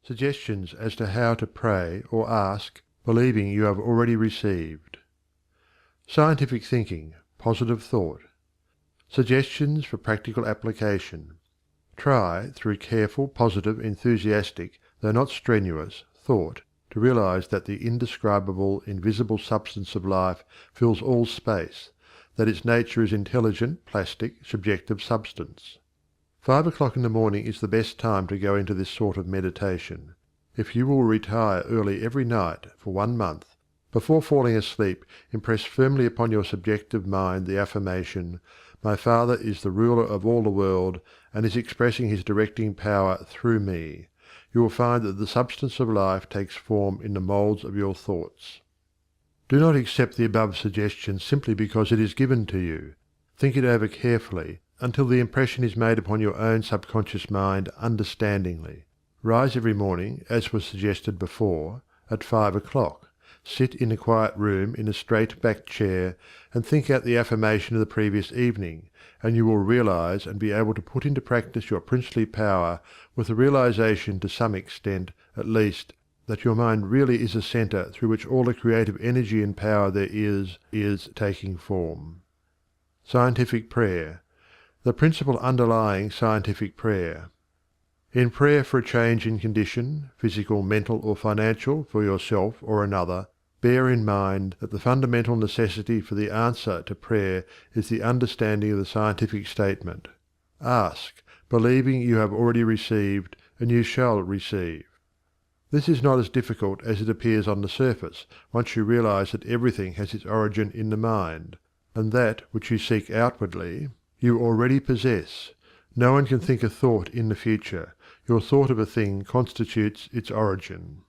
Suggestions as to how to pray or ask, believing you have already received. Scientific thinking, positive thought. Suggestions for practical application. Try, through careful, positive, enthusiastic, though not strenuous, thought, to realize that the indescribable, invisible substance of life fills all space, that its nature is intelligent, plastic, subjective substance. 5 o'clock in the morning is the best time to go into this sort of meditation. If you will retire early every night for 1 month, before falling asleep impress firmly upon your subjective mind the affirmation, "My Father is the ruler of all the world, and is expressing his directing power through me," you will find that the substance of life takes form in the moulds of your thoughts. Do not accept the above suggestion simply because it is given to you. Think it over carefully until the impression is made upon your own subconscious mind understandingly. Rise every morning, as was suggested before, at 5 o'clock. Sit in a quiet room in a straight-backed chair and think out the affirmation of the previous evening, and you will realize and be able to put into practice your princely power with the realization to some extent, at least, that your mind really is a center through which all the creative energy and power there is taking form. Scientific prayer. The principle underlying scientific prayer. In prayer for a change in condition, physical, mental, or financial, for yourself or another, bear in mind that the fundamental necessity for the answer to prayer is the understanding of the scientific statement. Ask, believing you have already received, and you shall receive. This is not as difficult as it appears on the surface, once you realize that everything has its origin in the mind, and that which you seek outwardly you already possess. No one can think a thought in the future. Your thought of a thing constitutes its origin.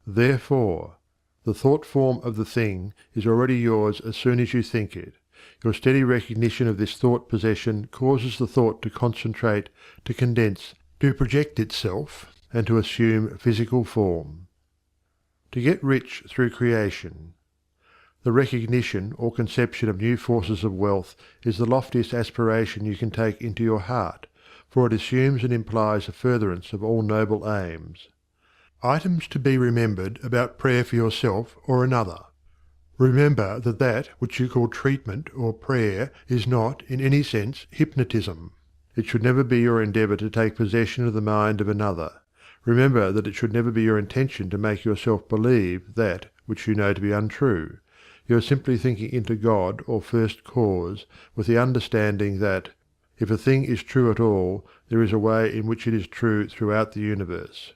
Therefore, the thought form of the thing is already yours as soon as you think it. Your steady recognition of this thought possession causes the thought to concentrate, to condense, to project itself, and to assume physical form. To get rich through creation. The recognition or conception of new forces of wealth is the loftiest aspiration you can take into your heart, for it assumes and implies a furtherance of all noble aims. Items to be remembered about prayer for yourself or another. Remember that that which you call treatment or prayer is not, in any sense, hypnotism. It should never be your endeavor to take possession of the mind of another. Remember that it should never be your intention to make yourself believe that which you know to be untrue. You are simply thinking into God or First Cause with the understanding that, if a thing is true at all, there is a way in which it is true throughout the universe.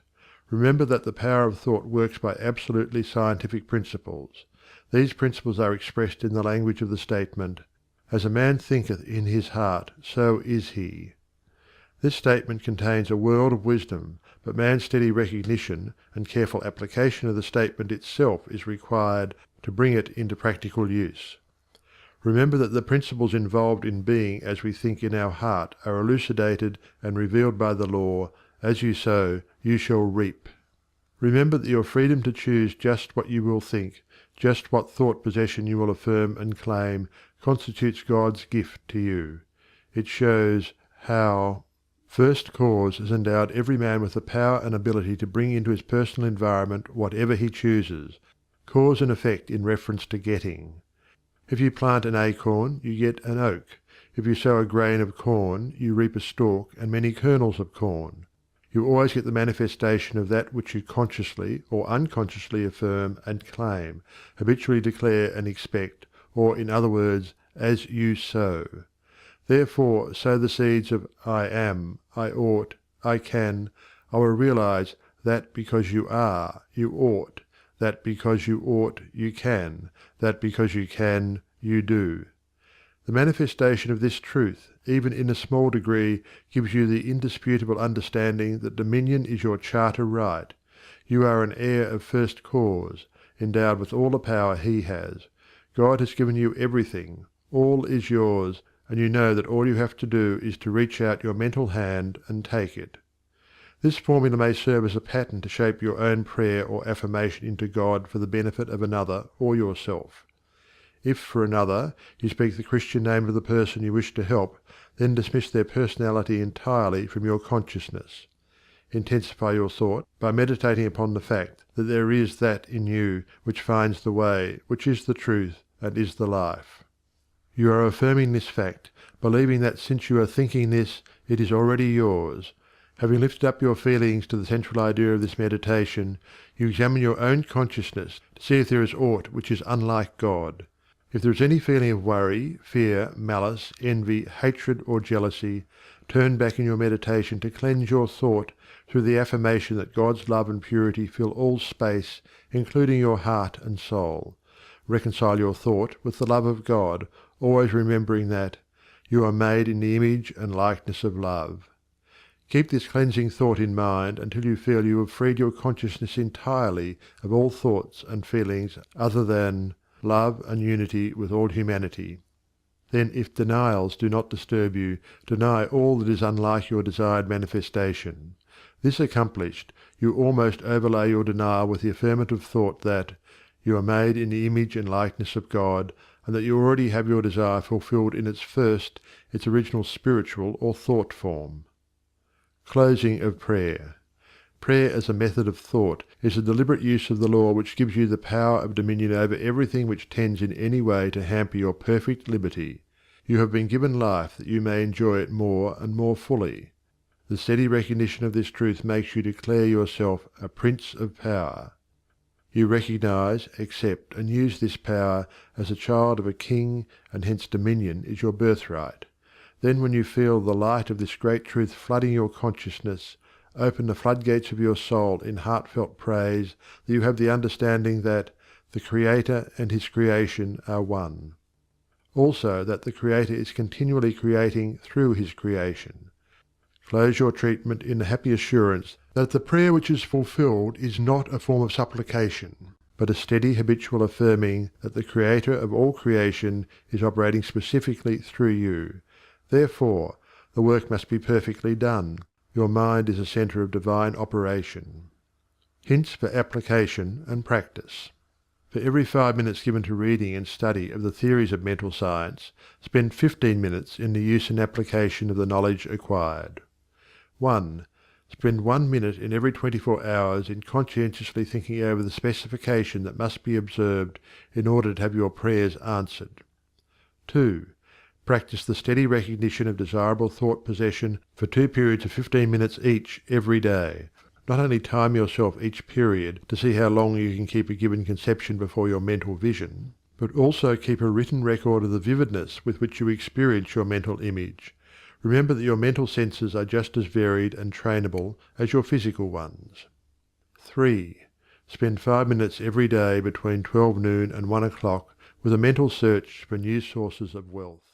Remember that the power of thought works by absolutely scientific principles. These principles are expressed in the language of the statement, "As a man thinketh in his heart, so is he." This statement contains a world of wisdom, but man's steady recognition and careful application of the statement itself is required to bring it into practical use. Remember that the principles involved in being as we think in our heart are elucidated and revealed by the law, "As you sow, you shall reap." Remember that your freedom to choose just what you will think, just what thought possession you will affirm and claim, constitutes God's gift to you. It shows how First Cause has endowed every man with the power and ability to bring into his personal environment whatever he chooses, cause and effect in reference to getting. If you plant an acorn, you get an oak. If you sow a grain of corn, you reap a stalk and many kernels of corn. You always get the manifestation of that which you consciously or unconsciously affirm and claim, habitually declare and expect, or in other words, as you sow. Therefore sow the seeds of "I am," "I ought," "I can," "I will realize" that because you are, you ought, that because you ought, you can, that because you can, you do. The manifestation of this truth, even in a small degree, gives you the indisputable understanding that dominion is your charter right. You are an heir of First Cause, endowed with all the power he has. God has given you everything. All is yours, and you know that all you have to do is to reach out your mental hand and take it. This formula may serve as a pattern to shape your own prayer or affirmation into God for the benefit of another or yourself. If for another you speak the Christian name of the person you wish to help, then dismiss their personality entirely from your consciousness. intensify your thought by meditating upon the fact that there is that in you which finds the way, which is the truth, and is the life. You are affirming this fact, believing that since you are thinking this, it is already yours. Having lifted up your feelings to the central idea of this meditation, you examine your own consciousness to see if there is aught which is unlike God. If there is any feeling of worry, fear, malice, envy, hatred, or jealousy, turn back in your meditation to cleanse your thought through the affirmation that God's love and purity fill all space, including your heart and soul. Reconcile your thought with the love of God, always remembering that you are made in the image and likeness of love. Keep this cleansing thought in mind until you feel you have freed your consciousness entirely of all thoughts and feelings other than love and unity with all humanity. Then, if denials do not disturb you, deny all that is unlike your desired manifestation. This accomplished, you almost overlay your denial with the affirmative thought that you are made in the image and likeness of God, and that you already have your desire fulfilled in its original spiritual or thought form. Closing of prayer. Prayer as a method of thought is a deliberate use of the law which gives you the power of dominion over everything which tends in any way to hamper your perfect liberty. You have been given life that you may enjoy it more and more fully. The steady recognition of this truth makes you declare yourself a prince of power. You recognize, accept, and use this power as a child of a king, and hence dominion is your birthright. Then, when you feel the light of this great truth flooding your consciousness, open the floodgates of your soul in heartfelt praise that you have the understanding that the Creator and his creation are one. Also that the Creator is continually creating through his creation. Close your treatment in the happy assurance that the prayer which is fulfilled is not a form of supplication, but a steady habitual affirming that the Creator of all creation is operating specifically through you. Therefore, the work must be perfectly done. Your mind is a centre of divine operation. Hints for application and practice. For every 5 minutes given to reading and study of the theories of mental science, spend 15 minutes in the use and application of the knowledge acquired. 1. Spend 1 minute in every 24 hours in conscientiously thinking over the specification that must be observed in order to have your prayers answered. 2. Practice the steady recognition of desirable thought possession for 2 periods of 15 minutes each every day. Not only time yourself each period to see how long you can keep a given conception before your mental vision, but also keep a written record of the vividness with which you experience your mental image. Remember that your mental senses are just as varied and trainable as your physical ones. 3. Spend 5 minutes every day between 12 noon and 1 o'clock with a mental search for new sources of wealth.